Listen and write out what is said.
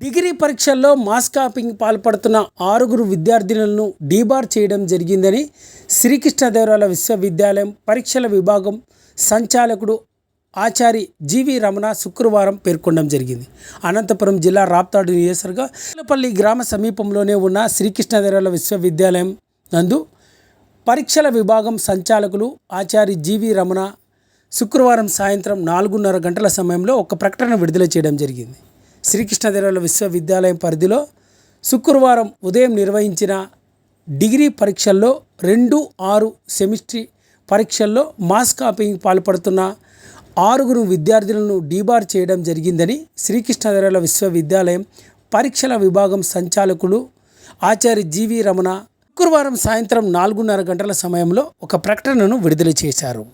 Degree పరీక్షల్లో mass capping పాల్పడుతున్న 6 విద్యార్థినులను debar చేయడం జరిగిందని శ్రీకృష్ణదేవరాయల విశ్వవిద్యాలయం పరీక్షల విభాగం సంచాలకుడు ఆచారి జీవి రమణ శుక్రవారం పేర్కొనడం జరిగింది. అనంతపురం జిల్లా రాప్తాడు నియోజకవర్గం గ్రామ సమీపంలోనే ఉన్న శ్రీకృష్ణదేవరాయల విశ్వవిద్యాలయం నందు పరీక్షల విభాగం సంచాలకులు ఆచారి జీవి రమణ శుక్రవారం సాయంత్రం 4:30 గంటల సమయంలో ఒక ప్రకటన విడుదల చేయడం జరిగింది. శ్రీకృష్ణదేవరాయల విశ్వవిద్యాలయం పరిధిలో శుక్రవారం ఉదయం నిర్వహించిన డిగ్రీ పరీక్షల్లో 2-6 సెమిస్టర్ పరీక్షల్లో మాస్ కాపీకి పాల్పడుతున్న 6 విద్యార్థులను డీబార్ చేయడం జరిగిందని శ్రీకృష్ణదేవరాయల విశ్వవిద్యాలయం పరీక్షల విభాగం సంచాలకులు ఆచార్య జీవి రమణ శుక్రవారం సాయంత్రం 4:30 గంటల సమయంలో ఒక ప్రకటనను విడుదల చేశారు.